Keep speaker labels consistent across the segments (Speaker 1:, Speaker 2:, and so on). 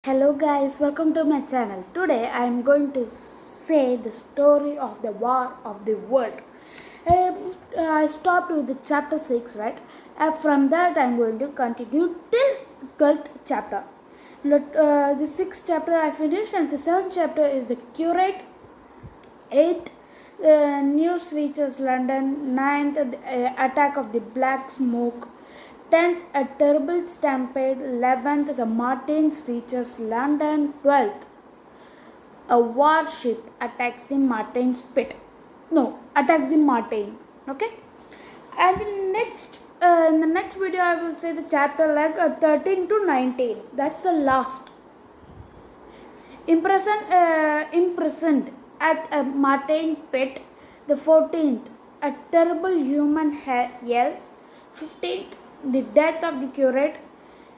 Speaker 1: Hello guys, welcome to my channel. Today I am going to say the story of the War of the World. I stopped with the chapter 6, right? From that I am going to continue till 12th chapter. The 6th chapter I finished and the 7th chapter is the curate. 8th news reaches London. 9th attack of the black smoke. 10th a terrible stampede. 11th the Martins reaches London. 12th a warship attacks the Martin's pit. No, attacks the Martin. Okay, and in the next video I will say the chapter like 13 to 19. That's the last. Imprisoned at a Martin pit. The 14th, a terrible human yell. 15th, the death of the curate.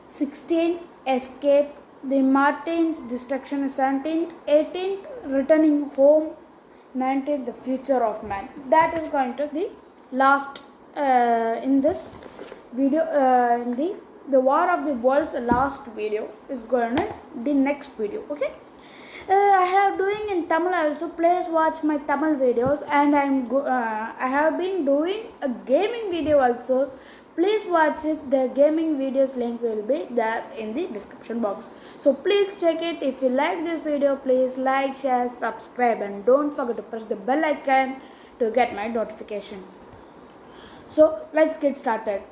Speaker 1: 16th, escape. The Martin's destruction. 17th, 18th, returning home. 19th, the future of man. That is going to the last in this video. In the War of the World's last video is going to the next video. Okay. I have doing in Tamil also. Please watch my Tamil videos, and I have been doing a gaming video also. Please watch it. The gaming videos link will be there in the description box. So please check it. If you like this video, please like, share, subscribe, and don't forget to press the bell icon to get my notification. So let's get started.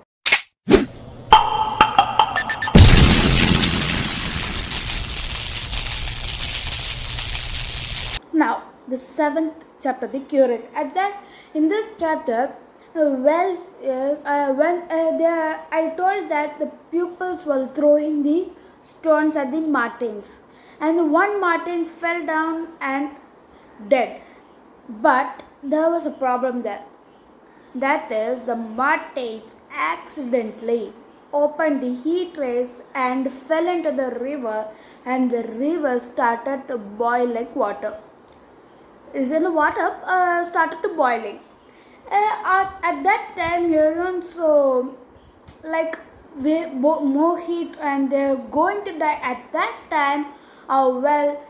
Speaker 1: Now, the 7th chapter, the curate. In this chapter, I told that the pupils were throwing the stones at the Martins, and one Martins fell down and dead. But there was a problem there. That is, the Martins accidentally opened the heat race and fell into the river, and the river started to boil like water. Started to boiling. At that time, everyone's so like more heat and they're going to die. At that time,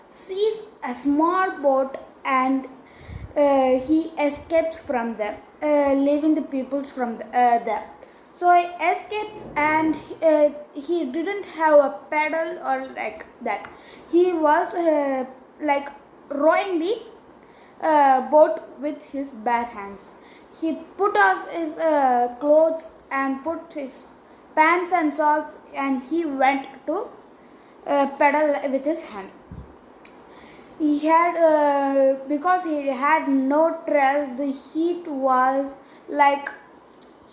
Speaker 1: sees a small boat and he escapes from them, leaving the pupils from there. So he escapes and he didn't have a pedal or like that. He was like rowing the boat with his bare hands. He put off his clothes and put his pants and socks, and he went to pedal with his hand. He had because he had no dress, the heat was like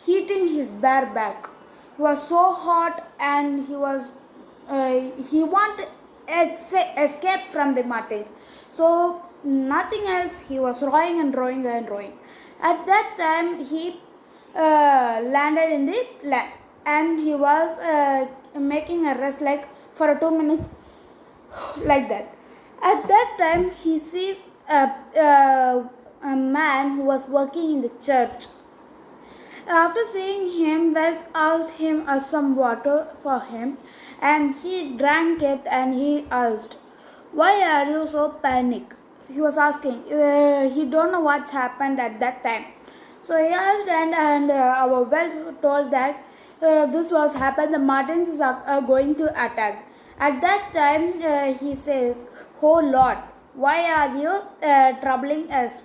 Speaker 1: heating his bare back. He was so hot and he wanted escape from the Martins. So nothing else. He was rowing and rowing and rowing. At that time, he landed in the land, and he was making a rest like for 2 minutes, like that. At that time, he sees a man who was working in the church. After seeing him, Wells asked him some water for him, and he drank it, and he asked, "Why are you so panic?" He was asking. He don't know what's happened at that time. So he asked, and our Wells told that this was happened. The Martins are going to attack. At that time, he says, "Oh Lord, why are you troubling us?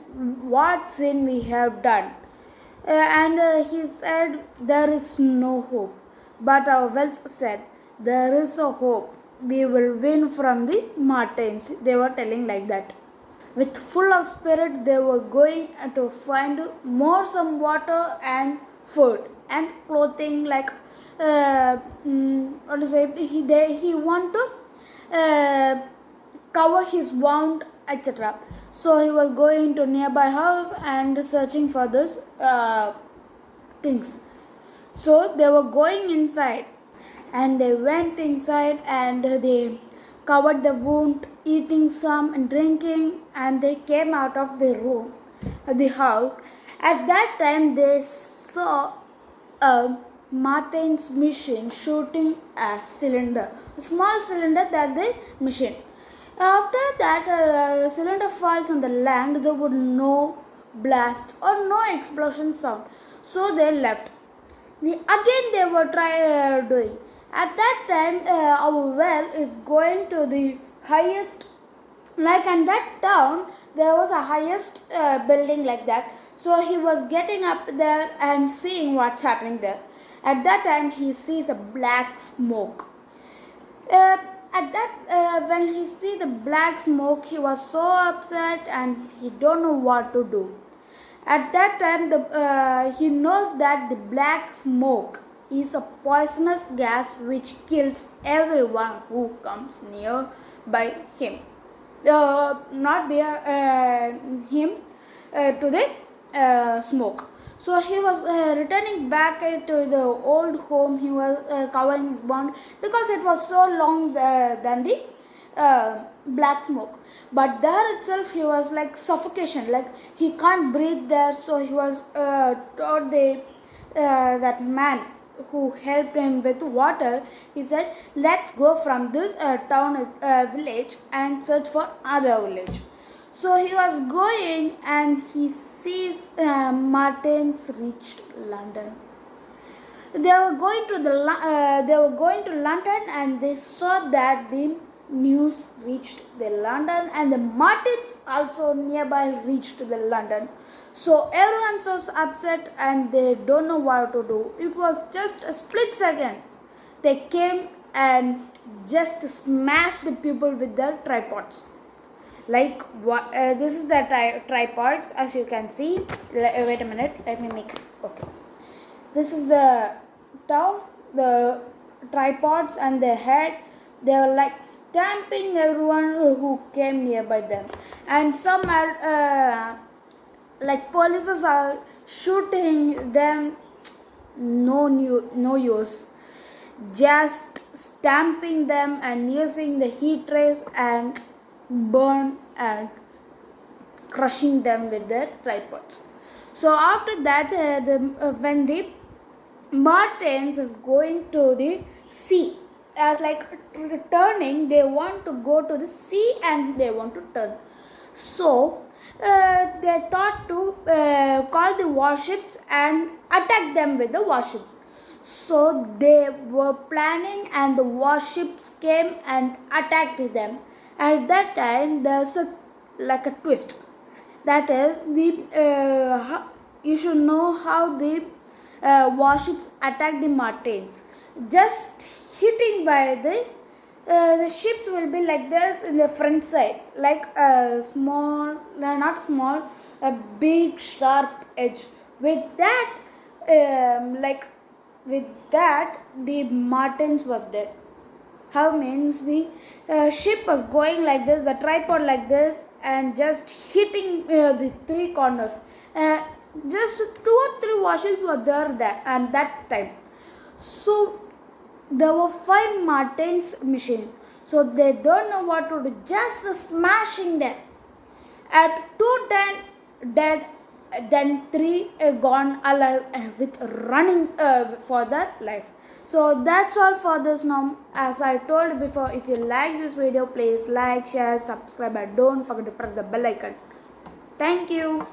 Speaker 1: What sin we have done?" And he said, "There is no hope." But our Wells said, "There is a hope. We will win from the Martins." They were telling like that. With full of spirit, they were going to find some water and food and clothing. Like what to say? He want to cover his wound, etc. So he was going to nearby house and searching for this things. So they were going inside, and they went inside and they covered the wound, eating some and drinking, and they came out of the room, the house. At that time, they saw a Martin's machine shooting a cylinder, small cylinder that the machine. After that, cylinder falls on the land, there would no blast or no explosion sound. So they left. Again they were doing. At that time, our well is going to the highest, like in that town there was a highest building like that. So he was getting up there and seeing what's happening there. At that time he sees a black smoke. uh, at that when he see the black smoke, he was so upset and he don't know what to do. At that time, he knows that the black smoke is a poisonous gas which kills everyone who comes near by him. Not near him to the smoke. So he was returning back to the old home. He was covering his bond because it was so long than the black smoke. But there itself he was like suffocation, like he can't breathe there. So he was told that man who helped him with water. He said, let's go from this town village and search for other village. So he was going and he sees Martins reached London. They were going to London and they saw that the news reached the London and the Martins also nearby reached the London. So everyone was upset and they don't know what to do. It was just a split second. They came and just smashed the people with their tripods. Like what? This is the tripods, as you can see. Wait a minute. Let me make it. Okay. This is the town, the tripods and the head. They were like stamping everyone who came nearby them, and some are like polices are shooting them. No use. Just stamping them and using the heat rays and burn and crushing them with their tripods. So after that, when the Martins is going to the sea, as like turning, they want to go to the sea and they want to turn. So they thought to call the warships and attack them with the warships. So they were planning and the warships came and attacked them. At that time there's like a twist. That is you should know how the warships attack the Martins. Just hitting by the ships will be like this in the front side, like a small, not small, a big sharp edge. With that, with that, the Martins was dead. How means the ship was going like this, the tripod like this, and just hitting the three corners. Just 2 or 3 warships were there and that time. So there were 5 Martins machine. So they don't know what to do, just smashing them. At 2 dead, then 3 gone alive with running for their life. So that's all for this now. As I told before, if you like this video, please like, share, subscribe, and don't forget to press the bell icon. Thank you.